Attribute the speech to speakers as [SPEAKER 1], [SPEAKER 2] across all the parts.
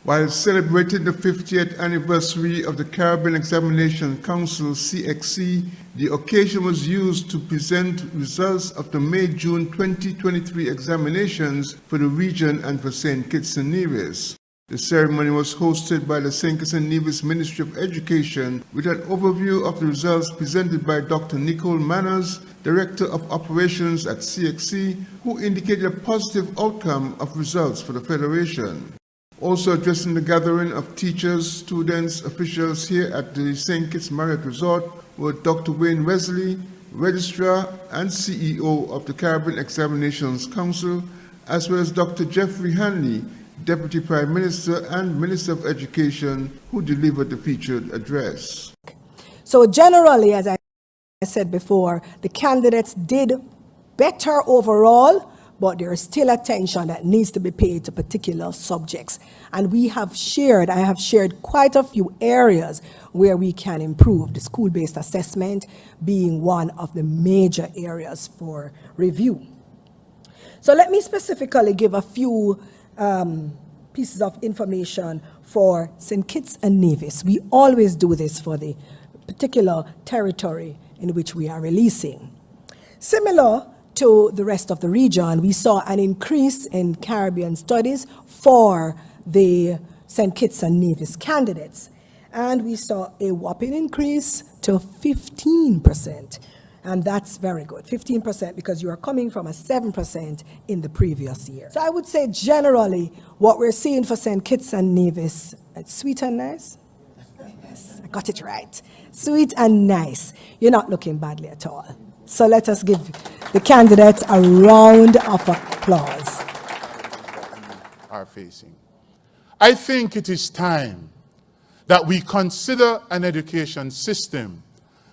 [SPEAKER 1] While celebrating the 50th anniversary of the Caribbean Examination Council (CXC), the occasion was used to present results of the May-June 2023 examinations for the region and for St. Kitts and Nevis. The ceremony was hosted by the St. Kitts and Nevis Ministry of Education with an overview of the results presented by Dr. Nicole Manners, Director of Operations at CXC, who indicated a positive outcome of results for the Federation. Also addressing the gathering of teachers, students, officials here at the St. Kitts Marriott Resort were Dr. Wayne Wesley, Registrar and CEO of the Caribbean Examinations Council, as well as Dr. Jeffrey Hanley, Deputy Prime Minister and Minister of Education, who delivered the featured address.
[SPEAKER 2] So generally, as I said before, the candidates did better overall, but there is still attention that needs to be paid to particular subjects. And I have shared quite a few areas where we can improve, the school-based assessment being one of the major areas for review. So let me specifically give a few pieces of information for St. Kitts and Nevis. We always do this for the particular territory in which we are releasing. Similar to the rest of the region, we saw an increase in Caribbean studies for the St. Kitts and Nevis candidates. And we saw a whopping increase to 15%. And that's very good, 15%, because you are coming from a 7% in the previous year. So I would say generally what we're seeing for St. Kitts and Nevis, it's sweet and nice. Yes, I got it right. Sweet and nice. You're not looking badly at all. So let us give the candidates a round of applause.
[SPEAKER 3] Are facing. I think it is time that we consider an education system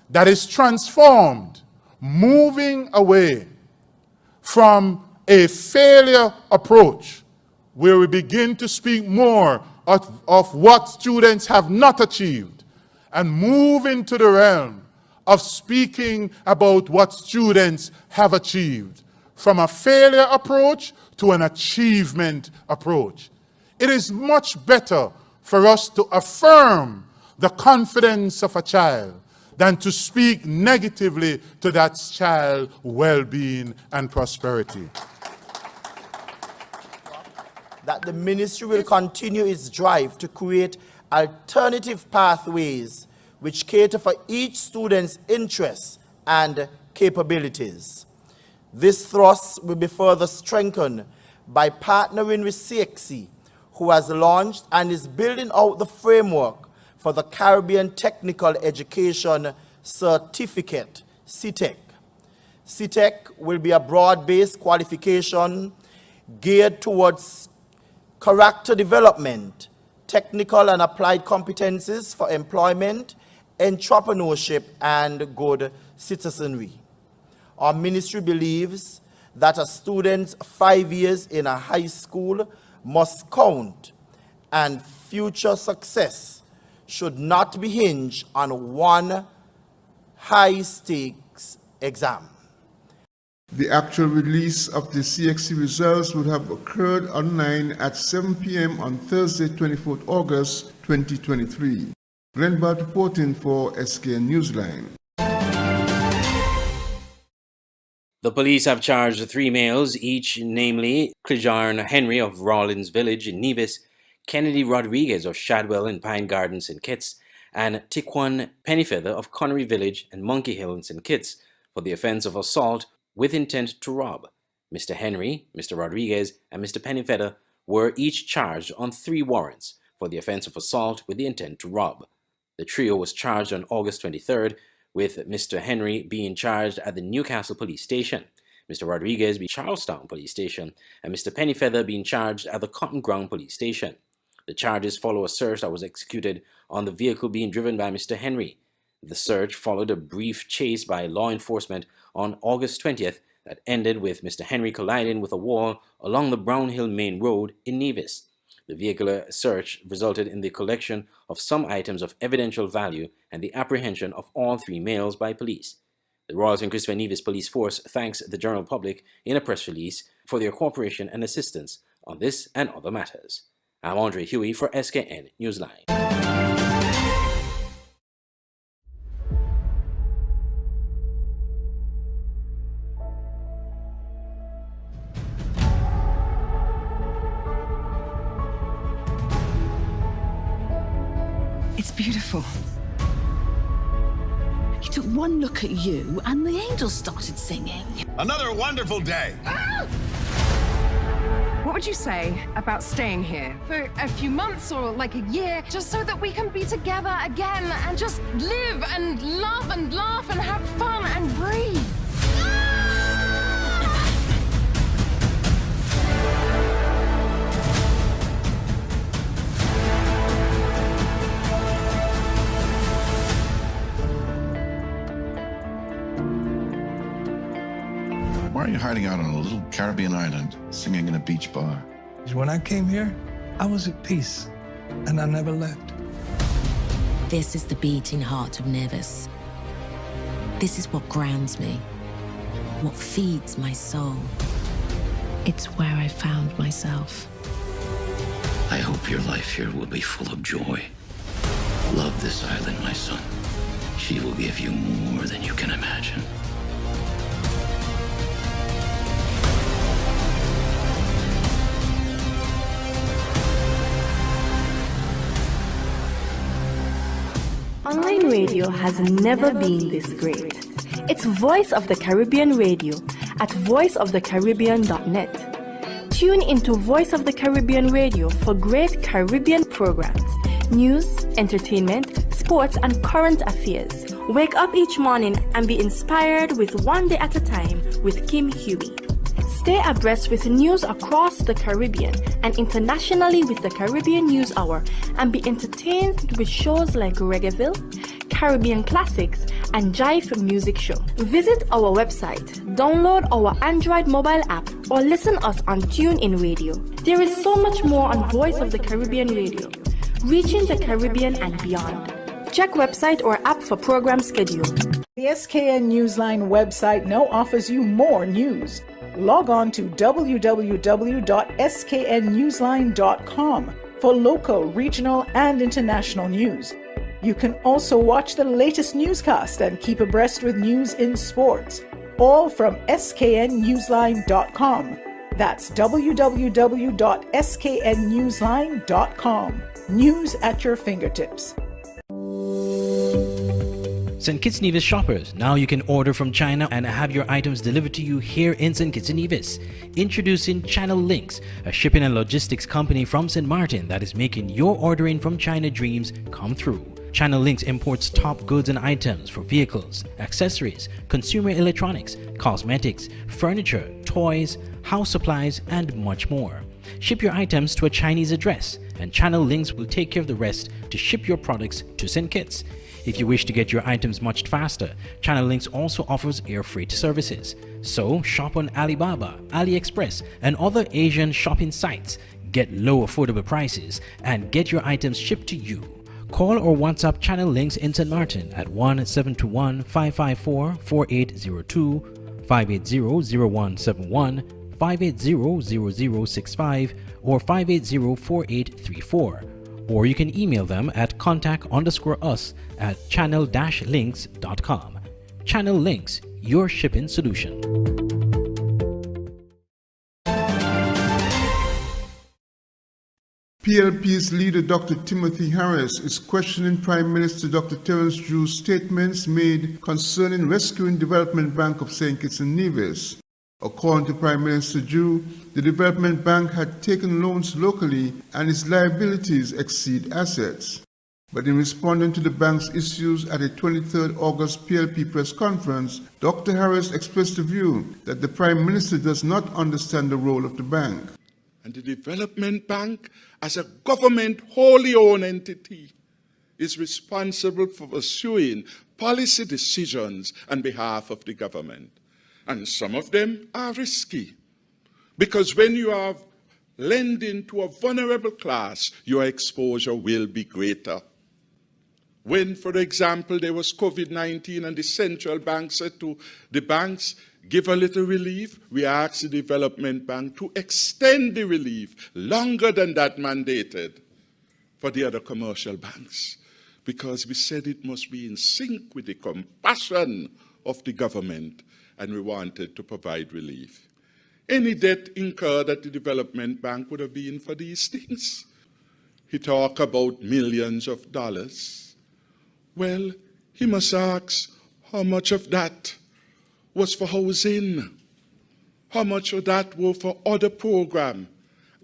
[SPEAKER 3] that is transformed, moving away from a failure approach where we begin to speak more of what students have not achieved and move into the realm of speaking about what students have achieved, from a failure approach to an achievement approach. It is much better for us to affirm the confidence of a child than to speak negatively to that child's well-being and prosperity.
[SPEAKER 4] That the ministry will continue its drive to create alternative pathways which cater for each student's interests and capabilities. This thrust will be further strengthened by partnering with CXC, who has launched and is building out the framework for the Caribbean Technical Education Certificate, CTEC. CTEC will be a broad-based qualification geared towards character development, technical and applied competencies for employment, entrepreneurship, and good citizenry. Our ministry believes that a student's 5 years in a high school must count, and future success should not be hinged on one high-stakes exam.
[SPEAKER 1] The actual release of the CXC results would have occurred online at 7 p.m. on Thursday, 24th August 2023. Glenn Bart reporting for SKN Newsline.
[SPEAKER 5] The police have charged 3 males, each namely Clijarn Henry of Rawlins Village in Nevis, Kennedy Rodriguez of Shadwell in Pine Garden, St. Kitts, and Tiquan Pennyfeather of Connery Village and Monkey Hill in St. Kitts for the offense of assault with intent to rob. Mr. Henry, Mr. Rodriguez, and Mr. Pennyfeather were each charged on 3 warrants for the offense of assault with the intent to rob. The trio was charged on August 23rd, with Mr. Henry being charged at the Newcastle Police Station, Mr. Rodriguez being Charlestown Police Station, and Mr. Pennyfeather being charged at the Cotton Ground Police Station. The charges follow a search that was executed on the vehicle being driven by Mr. Henry. The search followed a brief chase by law enforcement on August 20th that ended with Mr. Henry colliding with a wall along the Brown Hill Main Road in Nevis. The vehicular search resulted in the collection of some items of evidential value and the apprehension of all 3 males by police. The Royal St. Christopher Nevis Police Force thanks the general public in a press release for their cooperation and assistance on this and other matters. I'm Andre Huey for SKN Newsline.
[SPEAKER 6] It's beautiful. He took one look at you and the angels started singing.
[SPEAKER 7] Another wonderful day.
[SPEAKER 8] What would you say about staying here for a few months or like a year, just so that we can be together again and just live and love and laugh and have fun and breathe?
[SPEAKER 7] Why are you hiding out on a little Caribbean island, singing in a beach bar?
[SPEAKER 9] When I came here, I was at peace, and I never left.
[SPEAKER 10] This is the beating heart of Nevis. This is what grounds me, what feeds my soul. It's where I found myself.
[SPEAKER 11] I hope your life here will be full of joy. Love this island, my son. She will give you more than you can imagine.
[SPEAKER 12] Online radio has never been this great. It's Voice of the Caribbean Radio at voiceofthecaribbean.net. Tune into Voice of the Caribbean Radio for great Caribbean programs, news, entertainment, sports, and current affairs. Wake up each morning and be inspired with One Day at a Time with Kim Huey. Stay abreast with news across the Caribbean and internationally with the Caribbean News Hour, and be entertained with shows like Reggaeville, Caribbean Classics, and Jive Music Show. Visit our website, download our Android mobile app, or listen us on TuneIn Radio. There is so much more on Voice of the Caribbean Radio, reaching the Caribbean and beyond. Check website or app for program schedule.
[SPEAKER 13] The SKN Newsline website now offers you more news. Log on to www.sknnewsline.com for local, regional, and international news. You can also watch the latest newscast and keep abreast with news in sports, all from sknnewsline.com. That's www.sknnewsline.com. News at your fingertips.
[SPEAKER 14] St. Kitts Nevis shoppers, now you can order from China and have your items delivered to you here in St. Kitts Nevis. Introducing Channel Links, a shipping and logistics company from St. Martin that is making your ordering from China dreams come true. Channel Links imports top goods and items for vehicles, accessories, consumer electronics, cosmetics, furniture, toys, house supplies, and much more. Ship your items to a Chinese address, and Channel Links will take care of the rest to ship your products to St. Kitts. If you wish to get your items much faster, Channel Links also offers air freight services. So shop on Alibaba, AliExpress, and other Asian shopping sites. Get low affordable prices and get your items shipped to you. Call or WhatsApp Channel Links in St. Martin at 1-721-554-4802, 580-0171, 580-0065, or 580-4834. Or you can email them at contact_us@channel-links.com. Channel Links, your shipping solution.
[SPEAKER 1] PLP's leader, Dr. Timothy Harris, is questioning Prime Minister Dr. Terence Drew's statements made concerning rescuing Development Bank of St. Kitts and Nevis. According to Prime Minister Drew, the Development Bank had taken loans locally and its liabilities exceed assets. But in responding to the bank's issues at a 23rd August PLP press conference, Dr. Harris expressed the view that the Prime Minister does not understand the role of the bank.
[SPEAKER 15] And the Development Bank, as a government wholly owned entity, is responsible for pursuing policy decisions on behalf of the government. And some of them are risky, because when you are lending to a vulnerable class, your exposure will be greater. When, for example, there was COVID-19 and the central bank said to the banks, give a little relief, we asked the Development Bank to extend the relief longer than that mandated for the other commercial banks, because we said it must be in sync with the compassion of the government, and we wanted to provide relief. Any debt incurred at the Development Bank would have been for these things. He talked about millions of dollars. Well, he must ask how much of that was for housing, how much of that were for other programs.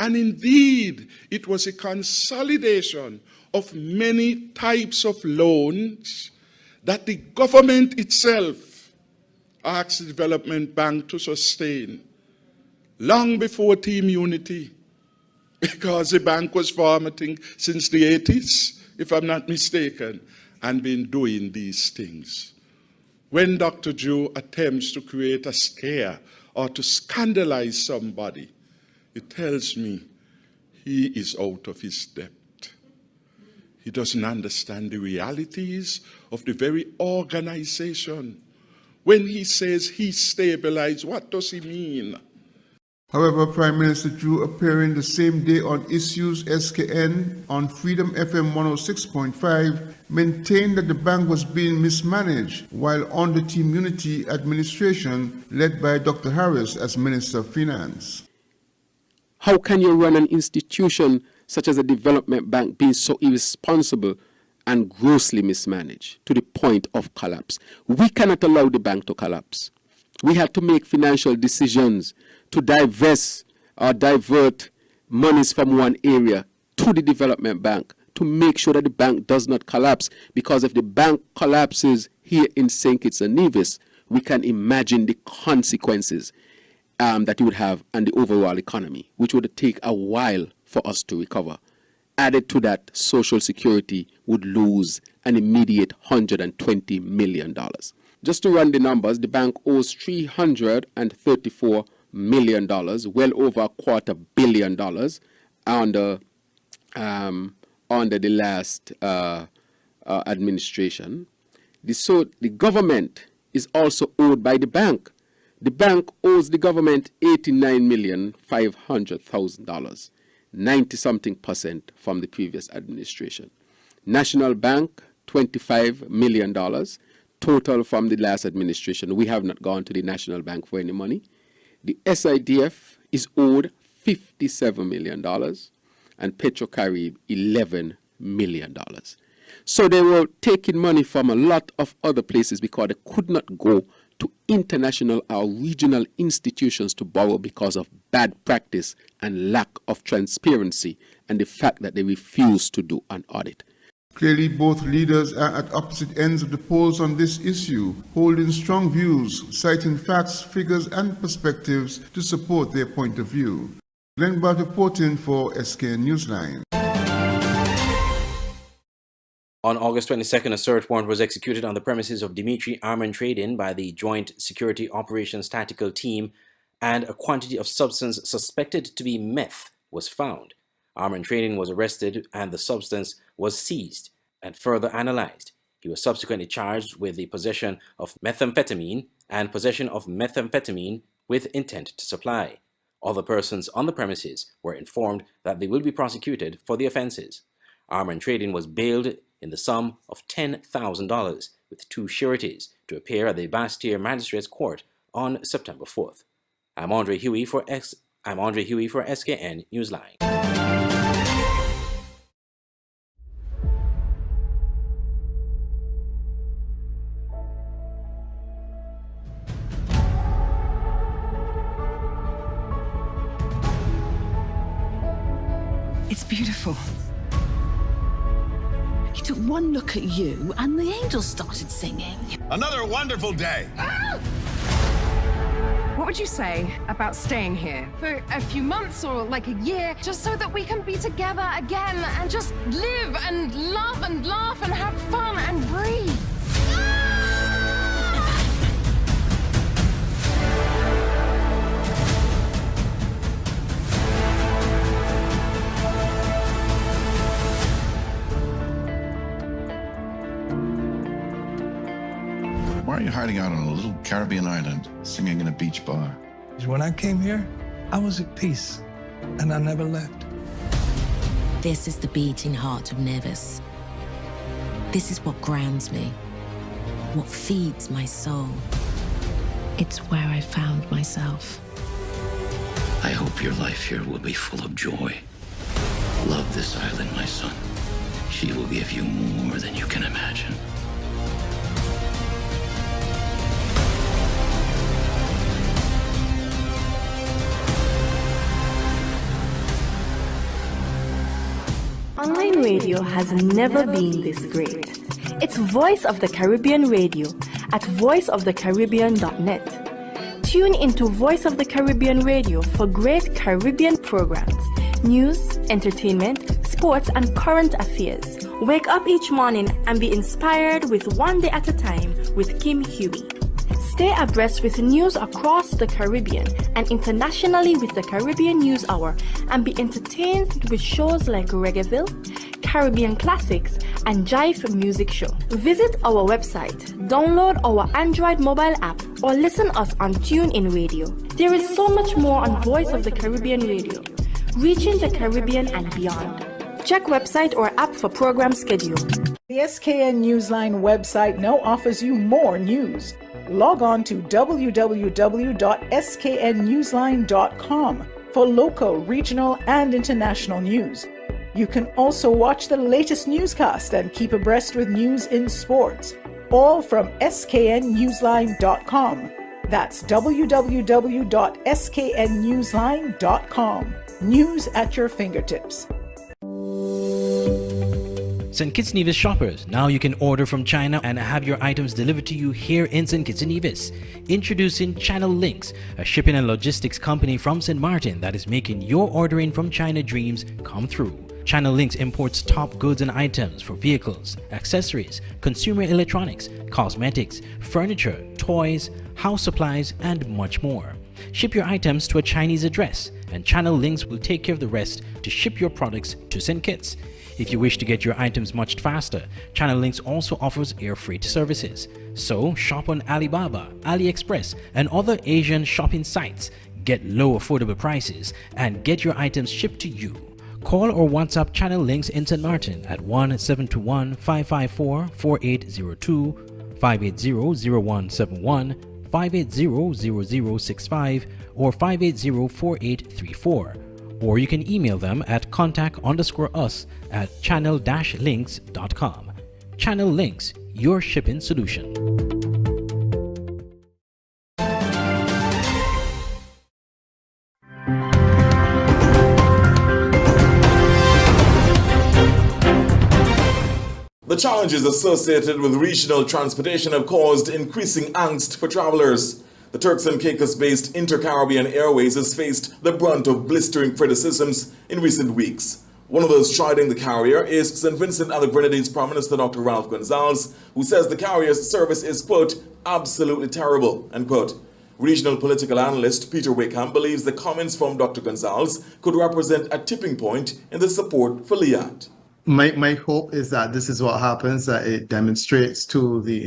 [SPEAKER 15] And indeed, it was a consolidation of many types of loans that the government itself asked the Development Bank to sustain long before Team Unity, because the bank was formed, I think, since the 80s, if I'm not mistaken, and been doing these things. When Dr. Joe attempts to create a scare or to scandalize somebody, it tells me he is out of his depth. He doesn't understand the realities of the very organization. When he says he stabilized, what does he mean?
[SPEAKER 1] However, Prime Minister Drew, appearing the same day on Issues SKN on Freedom FM 106.5, maintained that the bank was being mismanaged while under Team Unity administration led by Dr. Harris as Minister of Finance.
[SPEAKER 16] How can you run an institution such as a development bank being so irresponsible and grossly mismanaged to the point of collapse? We cannot allow the bank to collapse. We have to make financial decisions to divest or divert monies from one area to the development bank to make sure that the bank does not collapse. Because if the bank collapses here in St. Kitts and Nevis, we can imagine the consequences that it would have on the overall economy, which would take a while for us to recover. Added to that, Social Security would lose an immediate $120 million. Just to run the numbers, the bank owes $334 million, well over $250 million under the last administration. The government is also owed by the bank. The bank owes the government $89,500,000, 90-something% from the previous administration. National Bank, $25 million, total from the last administration. We have not gone to the National Bank for any money. The SIDF is owed $57 million and Petrocarib $11 million. So they were taking money from a lot of other places because they could not go to international or regional institutions to borrow because of bad practice and lack of transparency and the fact that they refused to do an audit.
[SPEAKER 1] Clearly, both leaders are at opposite ends of the polls on this issue, holding strong views, citing facts, figures, and perspectives to support their point of view. Glenn Barth reporting for SKN Newsline.
[SPEAKER 5] On August 22nd, a search warrant was executed on the premises of Dimitri Arman Trading by the Joint Security Operations Tactical Team, and a quantity of substance suspected to be meth was found. Arman Trading was arrested and the substance was seized and further analyzed. He was subsequently charged with the possession of methamphetamine and possession of methamphetamine with intent to supply. Other persons on the premises were informed that they will be prosecuted for the offenses. Arman Trading was bailed in the sum of $10,000 with 2 sureties to appear at the Bastille Magistrates Court on September 4th. I'm Andre Huey for SKN Newsline.
[SPEAKER 6] It's beautiful. He took one look at you and the angels started singing.
[SPEAKER 17] Another wonderful day.
[SPEAKER 8] What would you say about staying here for a few months or like a year, just so that we can be together again and just live and love and laugh and have fun and breathe?
[SPEAKER 7] Why are you hiding out on a little Caribbean island, singing in a beach bar.
[SPEAKER 9] When I came here, I was at peace, and I never left.
[SPEAKER 10] This is the beating heart of Nevis. This is what grounds me, what feeds my soul. It's where I found myself.
[SPEAKER 11] I hope your life here will be full of joy. Love this island, my son. She will give you more than you can imagine.
[SPEAKER 12] Online radio has never been this great. It's Voice of the Caribbean Radio at voiceofthecaribbean.net. Tune into Voice of the Caribbean Radio for great Caribbean programs, news, entertainment, sports, and current affairs. Wake up each morning and be inspired with One Day at a Time with Kim Huey. Stay abreast with news across the Caribbean and internationally with the Caribbean News Hour, and be entertained with shows like Reggaeville, Caribbean Classics, and Jive Music Show. Visit our website, download our Android mobile app, or listen us on TuneIn Radio. There is so much more on Voice of the Caribbean Radio, reaching the Caribbean and beyond. Check website or app for program schedule.
[SPEAKER 13] The SKN Newsline website now offers you more news. Log on to www.sknnewsline.com for local, regional, and international news. You can also watch the latest newscast and keep abreast with news in sports, all from sknnewsline.com. That's www.sknnewsline.com. News at your fingertips.
[SPEAKER 14] St. Kitts Nevis shoppers, now you can order from China and have your items delivered to you here in St. Kitts Nevis. Introducing Channel Links, a shipping and logistics company from St. Martin that is making your ordering from China dreams come through. Channel Links imports top goods and items for vehicles, accessories, consumer electronics, cosmetics, furniture, toys, house supplies, and much more. Ship your items to a Chinese address, and Channel Links will take care of the rest to ship your products to St. Kitts. If you wish to get your items much faster, Channel Links also offers air freight services. So shop on Alibaba, AliExpress, and other Asian shopping sites. Get low affordable prices and get your items shipped to you. Call or WhatsApp Channel Links in St. Martin at 1-721-554-4802, 580-0171, 580-0065, or 580-4834. Or you can email them at contact_us@channel-links.com. Channel Links, your shipping solution.
[SPEAKER 18] The challenges associated with regional transportation have caused increasing angst for travelers. The Turks and Caicos-based Inter-Caribbean Airways has faced the brunt of blistering criticisms in recent weeks. One of those striding the carrier is St. Vincent and the Grenadines Prime Minister Dr. Ralph Gonsalves, who says the carrier's service is, quote, absolutely terrible, end quote. Regional political analyst Peter Wickham believes the comments from Dr. Gonsalves could represent a tipping point in the support for Liat.
[SPEAKER 19] My hope is that this is what happens, that it demonstrates to the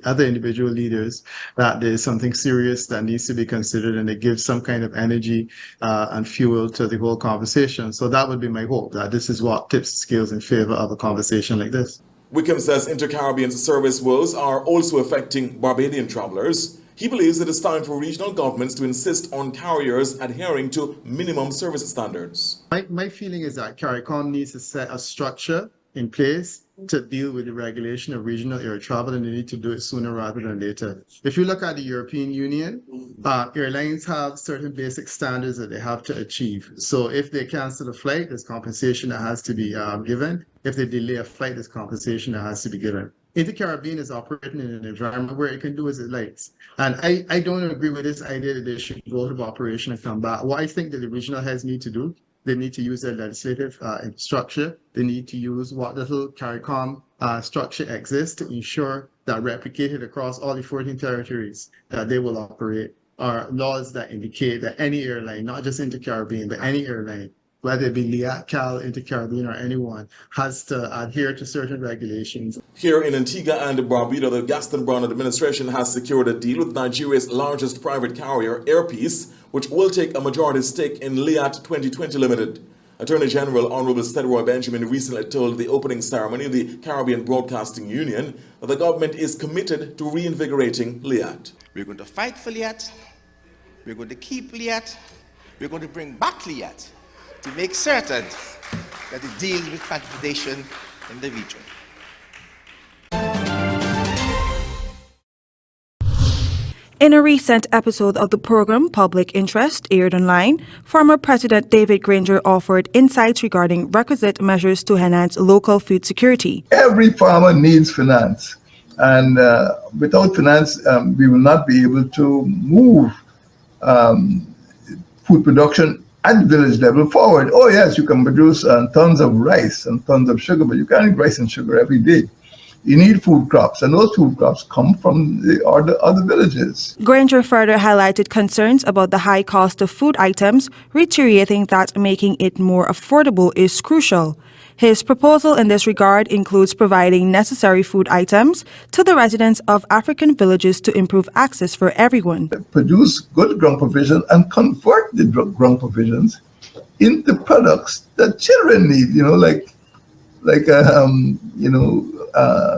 [SPEAKER 19] other individual leaders that there is something serious that needs to be considered, and it gives some kind of energy and fuel to the whole conversation. So that would be my hope, that this is what tips the scales in favor of a conversation like this.
[SPEAKER 18] Wickham says Inter-Caribbean's service woes are also affecting Barbadian travelers. He believes it is time for regional governments to insist on carriers adhering to minimum service standards.
[SPEAKER 19] My feeling is that CARICOM needs to set a structure in place to deal with the regulation of regional air travel, and they need to do it sooner rather than later. If you look at the European Union, airlines have certain basic standards that they have to achieve. So if they cancel a flight, there's compensation that has to be given. If they delay a flight, there's compensation that has to be given. Inter-Caribbean is operating in an environment where it can do as it likes. And I don't agree with this idea that they should go to operation and come back. What I think that the regional heads need to do, they need to use their legislative structure. They need to use what little CARICOM structure exists to ensure that replicated across all the 14 territories that they will operate are laws that indicate that any airline, not just Inter-Caribbean, but any airline whether it be Liat, Cal, Intercaribbean, or anyone, has to adhere to certain regulations.
[SPEAKER 18] Here in Antigua and Barbuda, the Gaston Brown administration has secured a deal with Nigeria's largest private carrier, Airpeace, which will take a majority stake in Liat 2020 Limited. Attorney General Honorable Steadroy Benjamin recently told the opening ceremony of the Caribbean Broadcasting Union that the government is committed to reinvigorating Liat.
[SPEAKER 20] We're going to fight for Liat. We're going to keep Liat. We're going to bring back Liat to make certain that it deals with transportation in the region.
[SPEAKER 12] In a recent episode of the program Public Interest, aired online, former President David Granger offered insights regarding requisite measures to enhance local food security.
[SPEAKER 21] Every farmer needs finance, and without finance, we will not be able to move food production at village level forward. Oh yes, you can produce tons of rice and tons of sugar, but you can't eat rice and sugar every day. You need food crops, and those food crops come from the other villages.
[SPEAKER 12] Granger further highlighted concerns about the high cost of food items, reiterating that making it more affordable is crucial. His proposal in this regard includes providing necessary food items to the residents of African villages to improve access for everyone.
[SPEAKER 21] Produce good ground provision and convert the ground provisions into products that children need,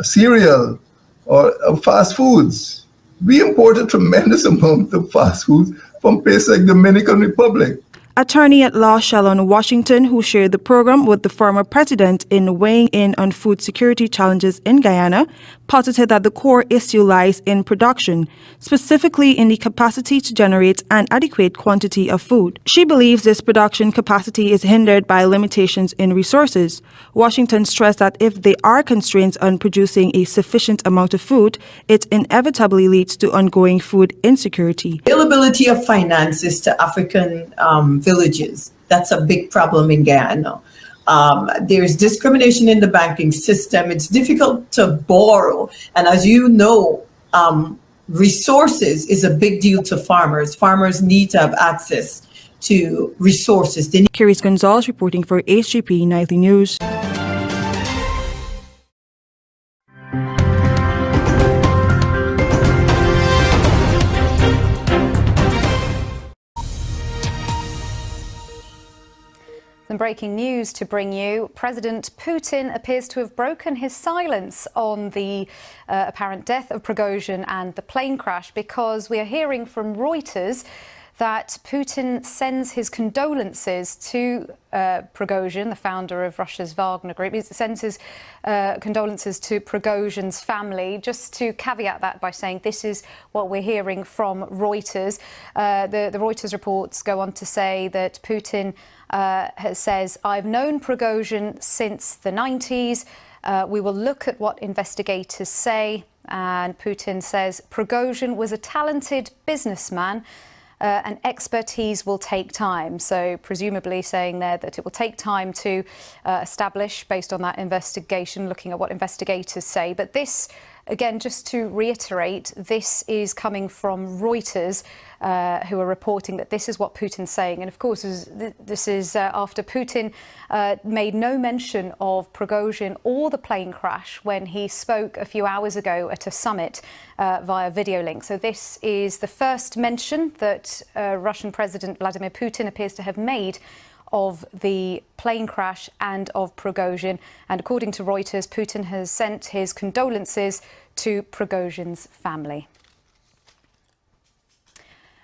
[SPEAKER 21] cereal or fast foods. We import a tremendous amount of fast foods from places like Dominican Republic.
[SPEAKER 12] Attorney-at-law Shalon Washington, who shared the program with the former president in weighing in on food security challenges in Guyana, posited that the core issue lies in production, specifically in the capacity to generate an adequate quantity of food. She believes this production capacity is hindered by limitations in resources. Washington stressed that if there are constraints on producing a sufficient amount of food, it inevitably leads to ongoing food insecurity.
[SPEAKER 22] Availability of finances to African villages, that's a big problem in Guyana. There's discrimination in the banking system. It's difficult to borrow. And as you know, resources is a big deal to farmers. Farmers need to have access to resources.
[SPEAKER 12] Curious Gonzalez reporting for HGP Nightly News.
[SPEAKER 23] Some breaking news to bring you. President Putin appears to have broken his silence on the apparent death of Prigozhin and the plane crash, because we are hearing from Reuters that Putin sends his condolences to Prigozhin, the founder of Russia's Wagner Group. He sends his condolences to Prigozhin's family, just to caveat that by saying this is what we're hearing from Reuters. The Reuters reports go on to say that Putin says, "I've known Prigozhin since the 90s. We will look at what investigators say." And Putin says Prigozhin was a talented businessman. And expertise will take time. So presumably saying there that it will take time to establish, based on that investigation, looking at what investigators say. But this, again, just to reiterate, this is coming from Reuters, who are reporting that this is what Putin's saying. And of course, this is after Putin made no mention of Prigozhin or the plane crash when he spoke a few hours ago at a summit via video link. So this is the first mention that Russian President Vladimir Putin appears to have made of the plane crash and of Prigozhin. And according to Reuters, Putin has sent his condolences to Prigozhin's family.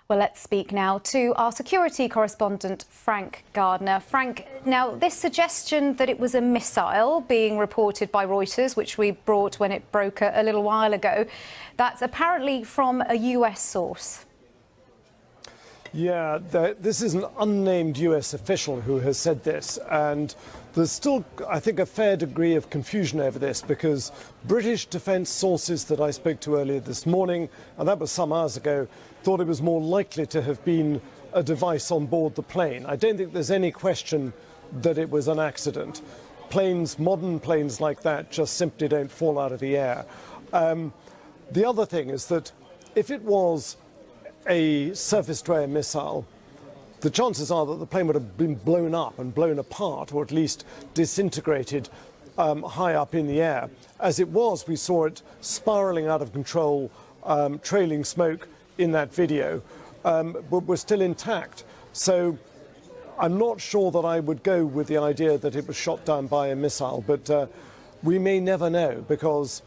[SPEAKER 23] Well, let's speak now to our security correspondent, Frank Gardner. Frank, now this suggestion that it was a missile being reported by Reuters, which we brought when it broke a little while ago, that's apparently from a US source.
[SPEAKER 24] Yeah, this is an unnamed US official who has said this, and there's still, I think, a fair degree of confusion over this, because British defence sources that I spoke to earlier this morning, and that was some hours ago, thought it was more likely to have been a device on board the plane. I don't think there's any question that it was an accident. Planes, modern planes like that, just simply don't fall out of the air. The other thing is that if it was a surface-to-air missile, the chances are that the plane would have been blown up and blown apart, or at least disintegrated high up in the air. As it was, we saw it spiraling out of control, trailing smoke in that video, but we're still intact. So I'm not sure that I would go with the idea that it was shot down by a missile, but we may never know, because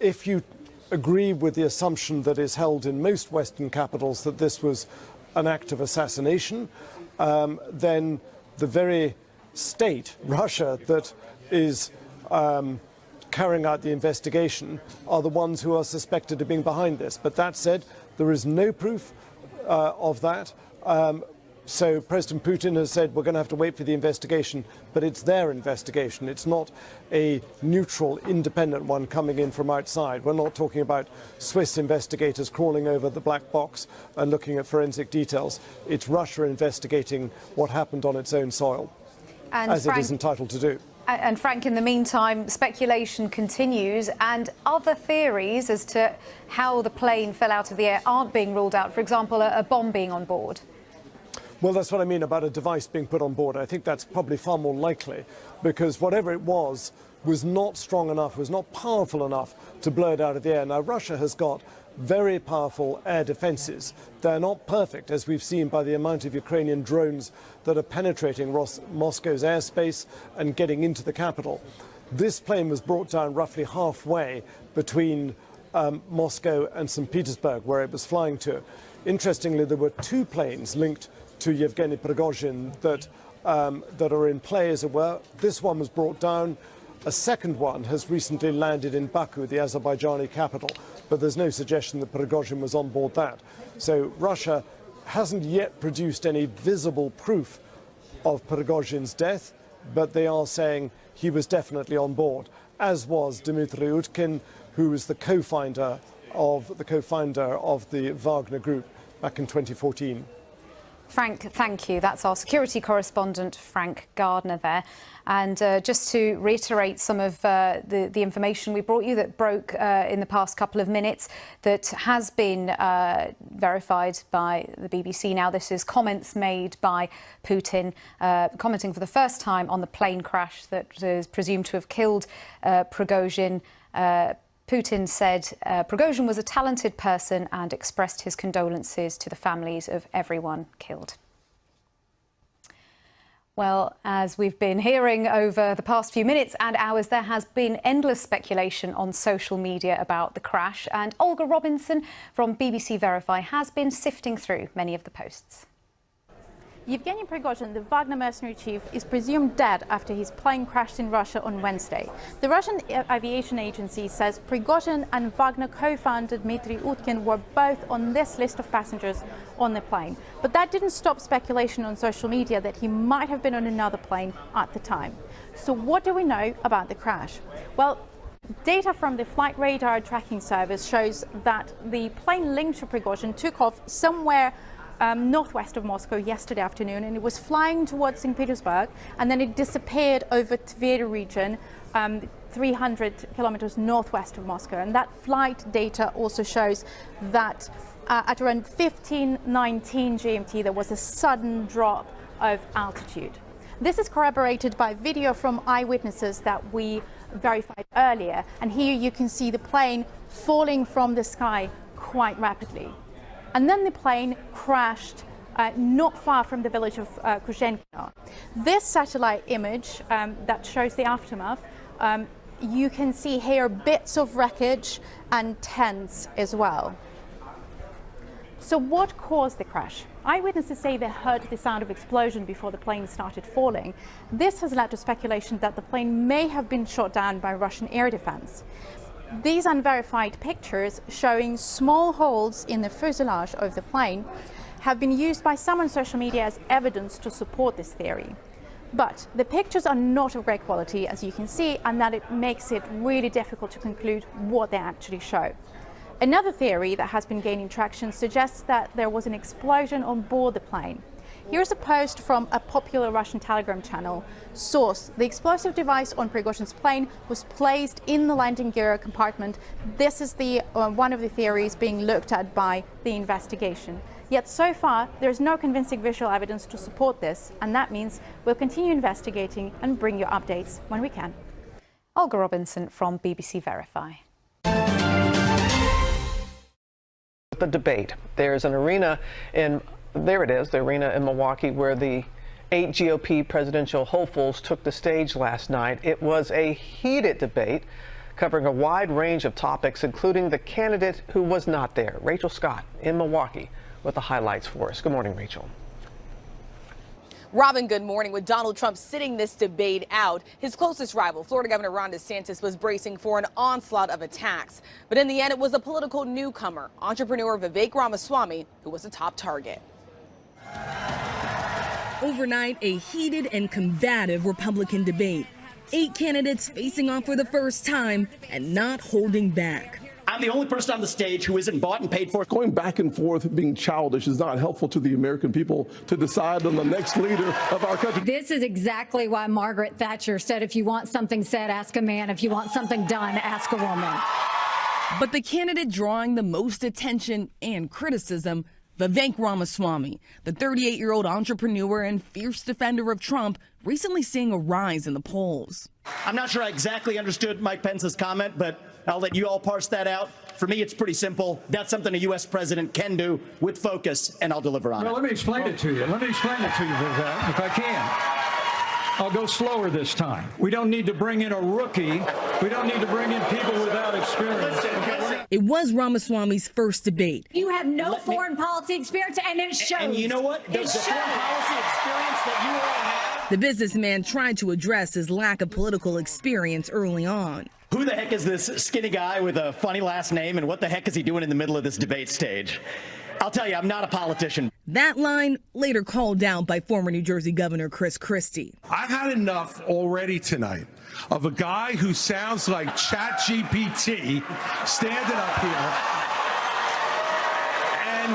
[SPEAKER 24] if you agree with the assumption that is held in most Western capitals that this was an act of assassination, then the very state, Russia, that is carrying out the investigation are the ones who are suspected of being behind this. But that said, there is no proof of that. So President Putin has said we're going to have to wait for the investigation, but it's their investigation. It's not a neutral, independent one coming in from outside. We're not talking about Swiss investigators crawling over the black box and looking at forensic details. It's Russia investigating what happened on its own soil, as it is entitled to do.
[SPEAKER 23] And Frank, in the meantime, speculation continues, and other theories as to how the plane fell out of the air aren't being ruled out. For example, a bomb being on board.
[SPEAKER 24] Well, that's what I mean about a device being put on board. I think that's probably far more likely, because whatever it was not strong enough, was not powerful enough to blow it out of the air. Now, Russia has got very powerful air defenses. They're not perfect, as we've seen by the amount of Ukrainian drones that are penetrating Moscow's airspace and getting into the capital. This plane was brought down roughly halfway between Moscow and St. Petersburg, where it was flying to. Interestingly, there were two planes linked to Yevgeny Prigozhin that are in play, as it were. This one was brought down. A second one has recently landed in Baku, the Azerbaijani capital, but there's no suggestion that Prigozhin was on board that. So Russia hasn't yet produced any visible proof of Prigozhin's death, but they are saying he was definitely on board, as was Dmitry Utkin, who was the co-founder of the Wagner Group back in 2014.
[SPEAKER 23] Frank, thank you. That's our security correspondent, Frank Gardner there. And just to reiterate some of the information we brought you that broke in the past couple of minutes that has been verified by the BBC now. This is comments made by Putin, commenting for the first time on the plane crash that is presumed to have killed Prigozhin. Putin said Prigozhin was a talented person and expressed his condolences to the families of everyone killed. Well, as we've been hearing over the past few minutes and hours, there has been endless speculation on social media about the crash, and Olga Robinson from BBC Verify has been sifting through many of the posts.
[SPEAKER 2] Yevgeny Prigozhin, the Wagner mercenary chief, is presumed dead after his plane crashed in Russia on Wednesday. The Russian aviation agency says Prigozhin and Wagner co-founder Dmitry Utkin were both on this list of passengers on the plane. But that didn't stop speculation on social media that he might have been on another plane at the time. So what do we know about the crash? Well, data from the flight radar tracking service shows that the plane linked to Prigozhin took off somewhere northwest of Moscow yesterday afternoon, and it was flying towards St. Petersburg, and then it disappeared over Tver region, 300 kilometers northwest of Moscow. And that flight data also shows that at around 15:19 GMT, there was a sudden drop of altitude. This is corroborated by video from eyewitnesses that we verified earlier. And here you can see the plane falling from the sky quite rapidly. And then the plane crashed not far from the village of Kuzhenka. This satellite image that shows the aftermath, you can see here bits of wreckage and tents as well. So what caused the crash? Eyewitnesses say they heard the sound of explosion before the plane started falling. This has led to speculation that the plane may have been shot down by Russian air defense. These unverified pictures showing small holes in the fuselage of the plane have been used by some on social media as evidence to support this theory. But the pictures are not of great quality, as you can see, and that it makes it really difficult to conclude what they actually show. Another theory that has been gaining traction suggests that there was an explosion on board the plane. Here's a post from a popular Russian Telegram channel. Source: the explosive device on Prigozhin's plane was placed in the landing gear compartment. This is one of the theories being looked at by the investigation. Yet so far, there is no convincing visual evidence to support this, and that means we'll continue investigating and bring you updates when we can.
[SPEAKER 23] Olga Robinson from BBC Verify.
[SPEAKER 3] The debate. There's an arena there it is, the arena in Milwaukee where the 8 GOP presidential hopefuls took the stage last night. It was a heated debate covering a wide range of topics, including the candidate who was not there, Rachel Scott, in Milwaukee, with the highlights for us. Good morning, Rachel.
[SPEAKER 4] Robin, good morning. With Donald Trump sitting this debate out, his closest rival, Florida Governor Ron DeSantis, was bracing for an onslaught of attacks. But in the end, it was a political newcomer, entrepreneur Vivek Ramaswamy, who was the top target.
[SPEAKER 15] Overnight, a heated and combative Republican debate. 8 candidates facing off for the first time and not holding back.
[SPEAKER 16] I'm the only person on the stage who isn't bought and paid for.
[SPEAKER 25] Going back and forth, being childish, is not helpful to the American people to decide on the next leader of our country.
[SPEAKER 26] This is exactly why Margaret Thatcher said, if you want something said, ask a man. If you want something done, ask a woman.
[SPEAKER 15] But the candidate drawing the most attention and criticism, Vivek Ramaswamy, the 38-year-old entrepreneur and fierce defender of Trump, recently seeing a rise in the polls.
[SPEAKER 16] I'm not sure I exactly understood Mike Pence's comment, but I'll let you all parse that out. For me, it's pretty simple. That's something a U.S. president can do with focus, and I'll deliver on it.
[SPEAKER 27] Well, let me explain it to you. Let me explain it to you, Vivek, if I can. I'll go slower this time. We don't need to bring in a rookie. We don't need to bring in people without experience.
[SPEAKER 15] It was Ramaswamy's first debate.
[SPEAKER 26] You have no foreign policy experience, and it shows.
[SPEAKER 16] And you know what? The foreign policy experience that you all have.
[SPEAKER 15] The businessman tried to address his lack of political experience early on.
[SPEAKER 16] Who the heck is this skinny guy with a funny last name, and what the heck is he doing in the middle of this debate stage? I'll tell you, I'm not a politician.
[SPEAKER 15] That line later called out by former New Jersey Governor Chris Christie.
[SPEAKER 28] I've had enough already tonight of a guy who sounds like ChatGPT standing up here. And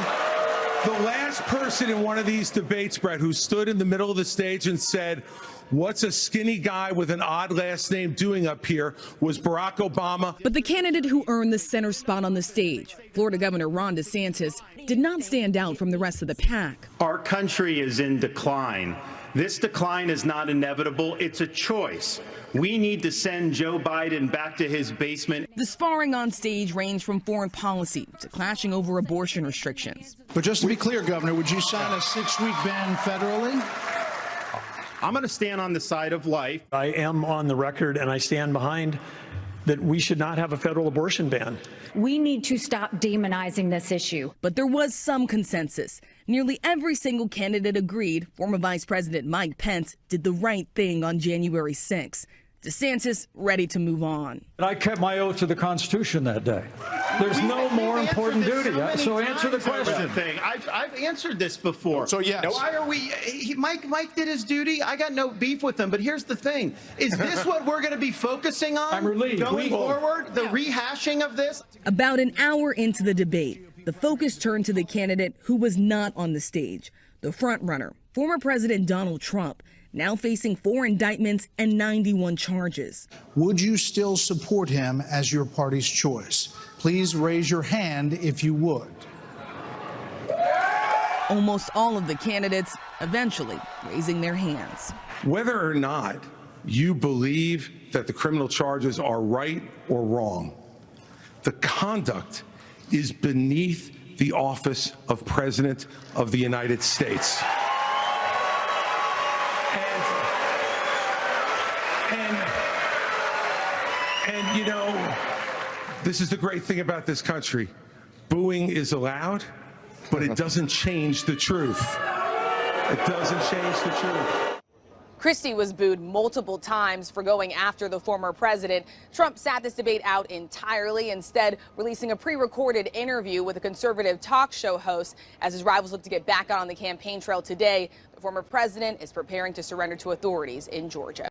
[SPEAKER 28] the last person in one of these debates, Brett, who stood in the middle of the stage and said, "What's a skinny guy with an odd last name doing up here?" was Barack Obama.
[SPEAKER 15] But the candidate who earned the center spot on the stage, Florida Governor Ron DeSantis, did not stand out from the rest of the pack.
[SPEAKER 29] Our country is in decline. This decline is not inevitable. It's a choice. We need to send Joe Biden back to his basement.
[SPEAKER 15] The sparring on stage ranged from foreign policy to clashing over abortion restrictions.
[SPEAKER 30] But just to be clear, Governor, would you sign a 6-week ban federally?
[SPEAKER 29] I'm going to stand on the side of life.
[SPEAKER 27] I am on the record, and I stand behind that we should not have a federal abortion ban.
[SPEAKER 26] We need to stop demonizing this issue.
[SPEAKER 15] But there was some consensus. Nearly every single candidate agreed former Vice President Mike Pence did the right thing on January 6th. DeSantis ready to move on.
[SPEAKER 27] I kept my oath to the Constitution that day. There's no more important duty. So answer the question.
[SPEAKER 29] I've answered this before.
[SPEAKER 30] So yes.
[SPEAKER 29] Why are we? Mike did his duty. I got no beef with him. But here's the thing: is this what we're going to be focusing on?
[SPEAKER 27] I'm relieved.
[SPEAKER 29] Going forward, the rehashing of this.
[SPEAKER 15] About an hour into the debate, the focus turned to the candidate who was not on the stage, the frontrunner, former President Donald Trump, now facing 4 indictments and 91 charges.
[SPEAKER 30] Would you still support him as your party's choice? Please raise your hand if you would.
[SPEAKER 15] Almost all of the candidates eventually raising their hands.
[SPEAKER 28] Whether or not you believe that the criminal charges are right or wrong, the conduct is beneath the office of President of the United States. And you know, this is the great thing about this country. Booing is allowed, but it doesn't change the truth. It doesn't change the truth.
[SPEAKER 4] Christie was booed multiple times for going after the former president. Trump sat this debate out entirely, instead releasing a pre-recorded interview with a conservative talk show host. As his rivals look to get back out on the campaign trail today, the former president is preparing to surrender to authorities in Georgia.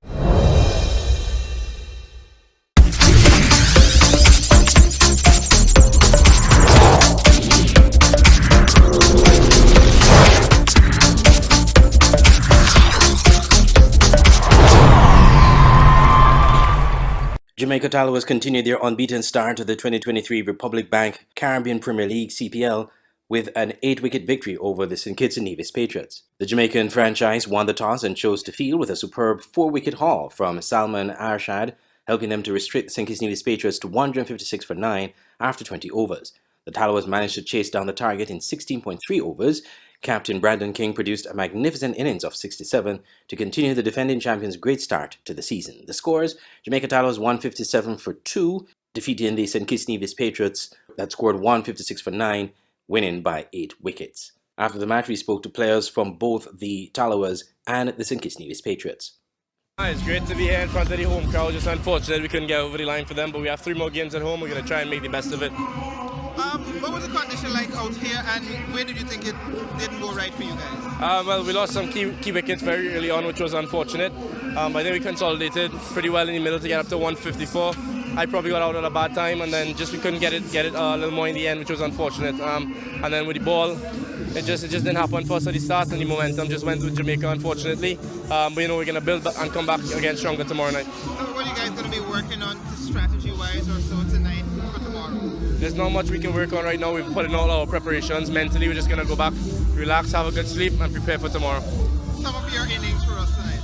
[SPEAKER 5] Jamaica Tallowers continued their unbeaten start to the 2023 Republic Bank Caribbean Premier League CPL with an 8-wicket victory over the St. Kitts and Nevis Patriots. The Jamaican franchise won the toss and chose to field with a superb 4-wicket haul from Salman Arshad, helping them to restrict the St. Kitts and Nevis Patriots to 156 for 9 after 20 overs. The Tallawahs managed to chase down the target in 16.3 overs. Captain Brandon King produced a magnificent innings of 67 to continue the defending champions' great start to the season. The scores: Jamaica Tallawahs 157 for 2, defeating the St. Kitts and Nevis Patriots that scored 156 for 9, winning by 8 wickets. After the match, we spoke to players from both the Tallawahs and the St. Kitts and Nevis Patriots.
[SPEAKER 1] It's great to be here in front of the home crowd. Just unfortunate we couldn't get over the line for them, but we have 3 more games at home. We're going to try and make the best of it.
[SPEAKER 6] What was the condition like out here, and where did you think it didn't go right for you guys?
[SPEAKER 1] Well, we lost some key wickets very early on, which was unfortunate. I think we consolidated pretty well in the middle to get up to 154. I probably got out at a bad time, and then just we couldn't get it a little more in the end, which was unfortunate. And then with the ball, it just didn't happen for us at the start, and the momentum just went with Jamaica, unfortunately. But we're going to build and come back again stronger tomorrow night.
[SPEAKER 6] So what are you guys going to be working on strategy-wise or so tonight for tomorrow?
[SPEAKER 1] There's not much we can work on right now. We've put in all our preparations. Mentally, we're just going to go back, relax, have a good sleep, and prepare for tomorrow.
[SPEAKER 6] Some of your innings for us tonight?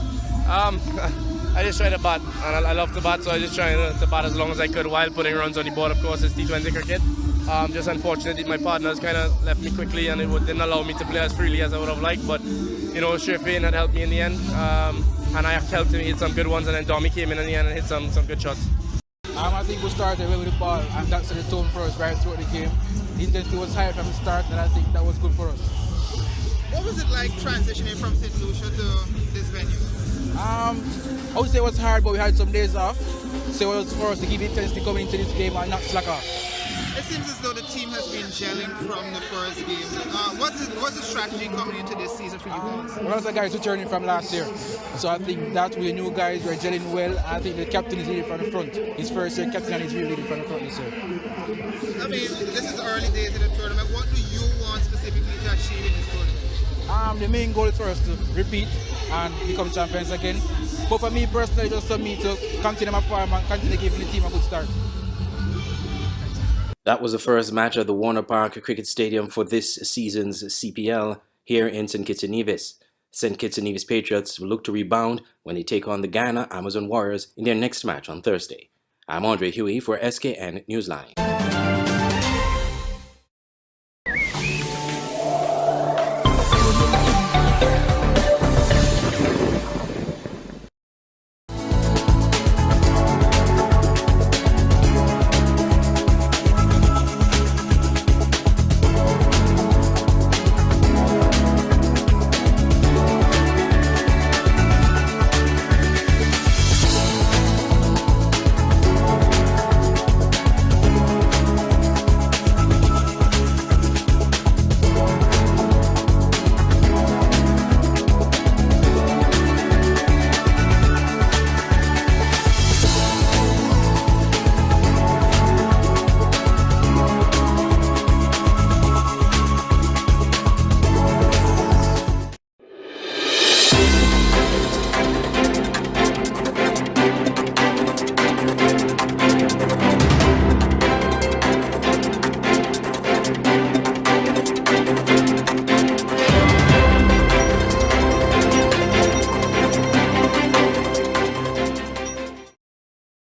[SPEAKER 1] I just try to bat, and I love to bat, so I just try to bat as long as I could while putting runs on the board. Of course, it's T20 cricket. Just unfortunate that my partners kind of left me quickly, and it didn't allow me to play as freely as I would have liked. But Sherpain had helped me in the end, and I helped him hit some good ones, and then Tommy came in the end and hit some good shots.
[SPEAKER 7] I think we started well with the ball, and that set the tone for us right throughout the game. The intensity was high from the start, and I think that was good for us.
[SPEAKER 6] What was it like transitioning from St. Lucia to this venue?
[SPEAKER 7] I would say it was hard, but we had some days off, so it was for us to keep intensity coming into this game and not slack off.
[SPEAKER 6] It seems as though the team has been gelling from the first game. What's the strategy coming into this season for you guys?
[SPEAKER 7] A lot of the guys returning from last year, so I think that we new guys were gelling well. I think the captain is leading from the front. His first year captain, and he's really leading from the front this year.
[SPEAKER 6] I mean, this is early days in the tournament. What do you want specifically to achieve in this tournament?
[SPEAKER 7] The main goal is for us to repeat and become champions again. But for me personally, just for me to continue my form and continue giving the team a good start.
[SPEAKER 5] That was the first match at the Warner Park Cricket Stadium for this season's CPL here in St. Kitts and Nevis. St. Kitts and Nevis Patriots will look to rebound when they take on the Ghana Amazon Warriors in their next match on Thursday. I'm Andre Huey for SKN Newsline.